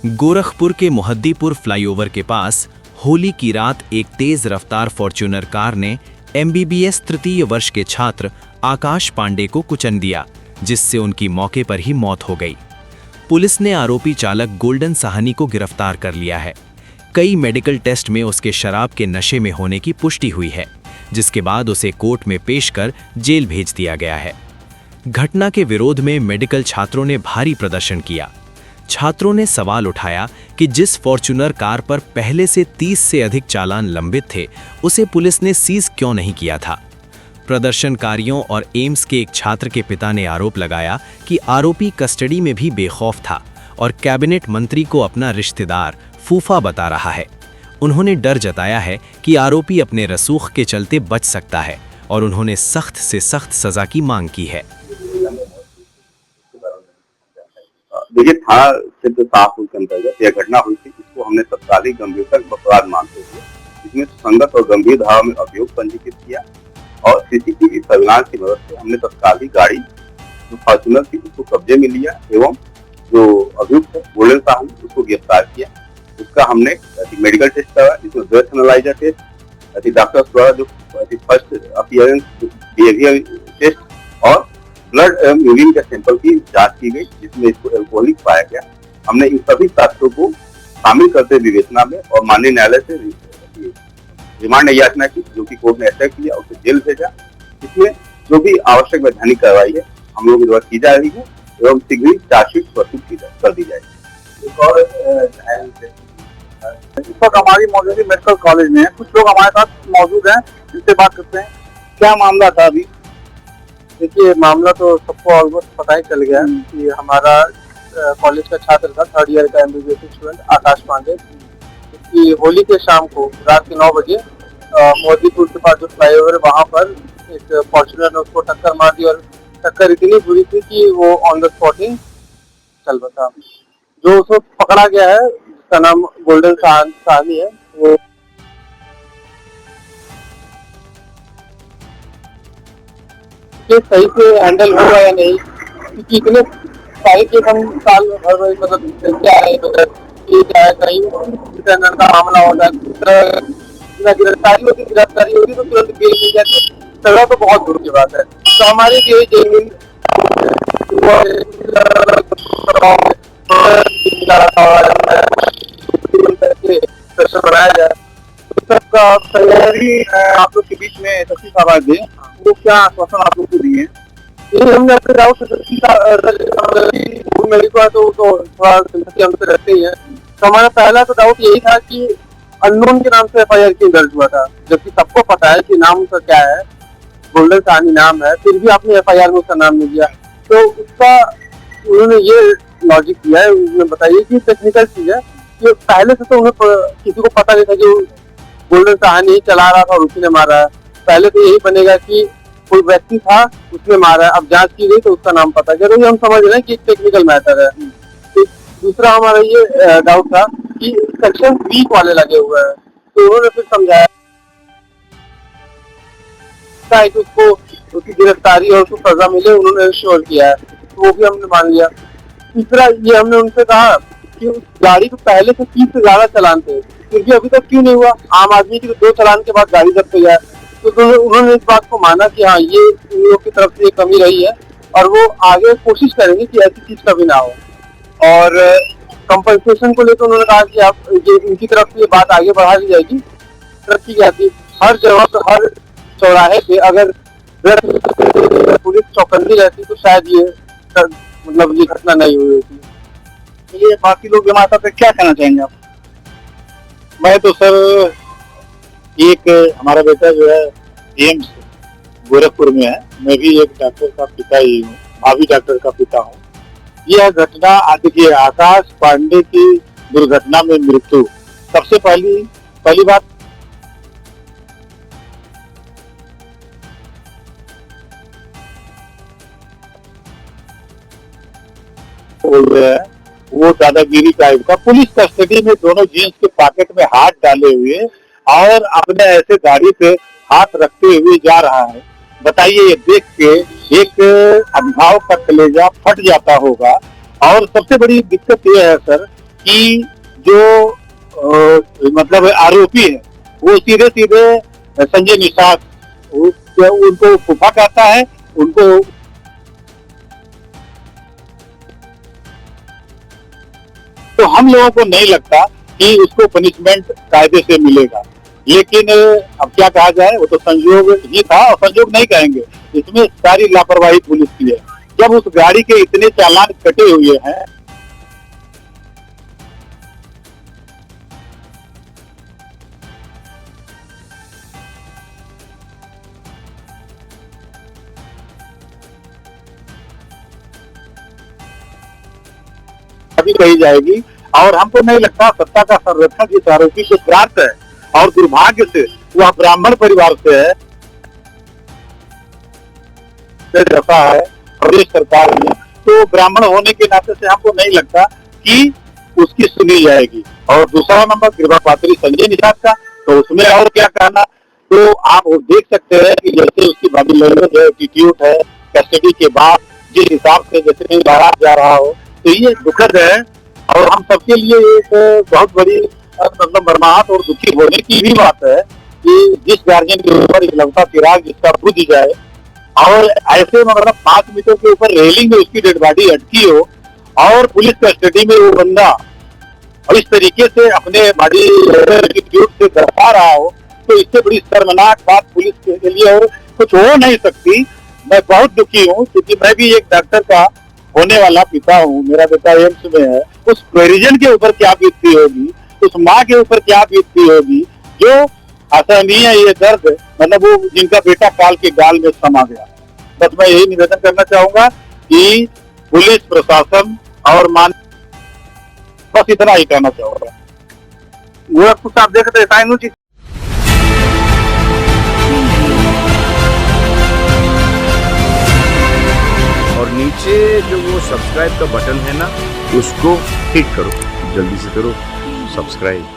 गोरखपुर के मोहद्दीपुर फ्लाईओवर के पास होली की रात एक तेज रफ्तार फॉर्च्यूनर कार ने एमबीबीएस तृतीय वर्ष के छात्र आकाश पांडे को कुचल दिया, जिससे उनकी मौके पर ही मौत हो गई। पुलिस ने आरोपी चालक गोल्डन साहनी को गिरफ्तार कर लिया है। कई मेडिकल टेस्ट में उसके शराब के नशे में होने की पुष्टि हुई है, जिसके बाद उसे कोर्ट में पेश कर जेल भेज दिया गया है। घटना के विरोध में मेडिकल छात्रों ने भारी प्रदर्शन किया। छात्रों ने सवाल उठाया कि जिस फॉर्च्यूनर कार पर पहले से 30 से अधिक चालान लंबित थे, उसे पुलिस ने सीज क्यों नहीं किया था। प्रदर्शनकारियों और एम्स के एक छात्र के पिता ने आरोप लगाया कि आरोपी कस्टडी में भी बेखौफ था और कैबिनेट मंत्री को अपना रिश्तेदार फूफा बता रहा है। उन्होंने डर जताया है कि आरोपी अपने रसूख के चलते बच सकता है और उन्होंने सख्त से सख्त सजा की मांग की है। देखिए, थाना क्षेत्र शाहपुर के अंतर्गत यह घटना हुई थी, इसको हमने तत्कालिक गंभीरता अपराध मानते हुए इसमें संगत और गंभीर धारा में अभियोग पंजीकृत किया और सीसीटीवी सर्विलांस की मदद से हमने तत्कालिक गाड़ी जो फॉर्च्यूनर थी उसको कब्जे में लिया एवं जो अभियुक्त है गोल्डन साहनी उसको गिरफ्तार किया। उसका हमने मेडिकल टेस्ट कराया, जिसमें ब्रेथ एनालाइजर टेस्ट, डॉक्टर्स द्वारा जो फर्स्ट अपीयरेंस बिहेवियर टेस्ट और ब्लड एवं यूरिन के सैंपल की जांच की गई, जिसमें इसको एल्कोहलिक पाया गया। हमने इन सभी तथ्यों को शामिल करते विवेचना में और माननीय न्यायालय से रिमांड याचना की, जो कि कोर्ट ने एक्सेप्ट किया, उसे जेल भेजा। इसमें जो भी आवश्यक वैधानिक कार्रवाई है हम लोगों की द्वारा की जा रही है एवं शीघ्र ही चार्जशीट प्रस्तुत कर दी जाएगी। इस वक्त हमारी मौजूदगी मेडिकल कॉलेज में है, कुछ लोग हमारे साथ मौजूद हैं, जिनसे बात करते हैं। क्या मामला था अभी? देखिए, मामला तो सबको ऑलमोस्ट पता ही चल गया कि हमारा कॉलेज का छात्र था, 3rd ईयर का एमबीबीएस स्टूडेंट आकाश पांडे, कि होली के शाम को रात के 9 बजे मोहद्दीपुर के पास जो फ्लाईओवर वहाँ पर एक फॉर्च्यूनर ने उसको टक्कर मार दी और टक्कर इतनी बुरी थी कि वो ऑन द स्पॉट ही चल बसा। जो उसको पकड़ा गया है, जिसका नाम गोल्डन साहनी है, वो सही से हैंडल होगा या नहीं, क्योंकि इतने सारे केस हम साल भर में मतलब क्या है कहीं का मामला होता है, गिरफ्तारी होती तो तुरंत बेल मिल जाती, सजा तो बहुत दूर की बात है। तो हमारे लिए जेल बनाया जाए, सबका तैयारी आप लोग के बीच में तस्वीर आवाज दे, वो क्या आश्वासन आप लोग को दिए? ये हमने अपने डाउट मेडिकल तो थोड़ा हमसे रहते ही है। तो हमारा पहला तो डाउट यही था कि अननोन के नाम से एफआईआर क्यों दर्ज हुआ था, जबकि सबको पता है कि नाम उसका क्या है, गोल्डन साहनी नाम है, फिर भी आपने एफआईआर में उसका नाम नहीं दिया। तो उसका उन्होंने ये लॉजिक दिया है, उन्होंने बताइए कि टेक्निकल चीज है कि पहले से तो उन्हें किसी को पता नहीं था कि गोल्डन साहनी चला रहा था और उसी ने मारा है। पहले तो यही बनेगा कि कोई व्यक्ति था उसने मारा है, अब जांच की गई तो उसका नाम पता चला। ये हम समझ रहे हैं कि एक टेक्निकल मैटर है। तो दूसरा हमारा ये डाउट था कि सेक्शन 20 वाले लगे हुए हैं, तो उन्होंने फिर समझाया कि उसको उसकी गिरफ्तारी और उसको सजा मिले, उन्होंने श्योर किया है, तो वो भी हमने मान लिया। तीसरा ये हमने उनसे कहा कि उस गाड़ी को पहले से 30 से ज्यादा चालान थे, फिर भी अभी तक क्यों नहीं हुआ? आम आदमी की 2 चालान के बाद गाड़ी जब्त हो जाए। तो उन्होंने इस बात को माना कि हाँ, ये उन लोगों की तरफ से कमी रही है और वो आगे कोशिश करेंगे कि ऐसी चीज कभी ना हो। और कंपनसेशन को लेकर उन्होंने कहा कि आप इनकी तरफ से ये बात आगे बढ़ा दी जाएगी, तरक्की जाती हर जगह पर, हर चौराहे पे अगर पुलिस चौकन्नी रहती तो शायद ये मतलब ये घटना नहीं हुई होती। ये बाकी लोग हमारे साथ क्या कहना चाहेंगे आप? मैं तो सर, एक हमारा बेटा जो है एम्स गोरखपुर में है, मैं भी एक डॉक्टर का पिता ही हूँ, भाभी डॉक्टर का पिता हूँ। यह घटना देखिए, आकाश पांडे की दुर्घटना में मृत्यु, सबसे पहली बात बोल रहे हैं वो दादागिरी टाइप का। पुलिस कस्टडी में दोनों जींस के पॉकेट में हाथ डाले हुए और अपने ऐसे गाड़ी पे हाथ रखते हुए जा रहा है। बताइए, ये देख के एक अभिभावक का कलेजा फट जाता होगा। और सबसे बड़ी दिक्कत ये है सर कि जो मतलब आरोपी है वो सीधे सीधे संजय निषाद उनको फूफा कहता है, उनको तो हम लोगों को नहीं लगता कि उसको पनिशमेंट कायदे से मिलेगा। लेकिन अब क्या कहा जाए, वो तो संयोग ही था और संयोग नहीं कहेंगे, इसमें सारी लापरवाही पुलिस की है। जब उस गाड़ी के इतने चालान कटे हुए हैं, अभी कही जाएगी और हमको नहीं लगता सत्ता का संरक्षण जिस आरोपी को प्राप्त है और दुर्भाग्य से वह ब्राह्मण परिवार से है, जैसा है प्रदेश सरकार ने, तो ब्राह्मण होने के नाते से हमको नहीं लगता कि उसकी सुनी जाएगी। और दूसरा नंबर कृपा पात्री संजय निषाद का, तो उसमें और क्या कहना। तो आप देख सकते हैं कि जैसे उसकी बॉडी लैंग्वेज है, एटीट्यूड है, कस्टडी के बाद जिस हिसाब से जैसे बारात जा रहा हो, तो ये दुखद है और हम सबके लिए एक बहुत बड़ी मतलब बर्माहट और दुखी होने की भी बात है कि जिस गार्जियन के ऊपर इकलौता चिराग जिसका बुझ जाए और ऐसे मतलब 5 मीटर के ऊपर रेलिंग में उसकी डेड बॉडी अटकी हो और पुलिस कस्टडी में वो बंदा और इस तरीके से अपने बॉडी एटीट्यूड से दर्शा रहा हो, तो इससे बड़ी शर्मनाक बात पुलिस के लिए और कुछ हो नहीं सकती। मैं बहुत दुखी हूँ क्योंकि मैं भी एक डॉक्टर का होने वाला पिता हूँ, मेरा बेटा एम्स में है। उस परिजन के ऊपर क्या बीतती होगी, उस माँ के ऊपर क्या बीतती होगी जो असहनीय ये दर्द, मतलब वो जिनका बेटा काल के गाल में समा गया। बस मैं यही निवेदन करना चाहूंगा कि पुलिस प्रशासन और बस इतना ही कहना चाहूंगा। गोरखपुर साहब देखते हैं और नीचे जो वो सब्सक्राइब का बटन है ना, उसको हिट करो, जल्दी से करो सब्सक्राइब।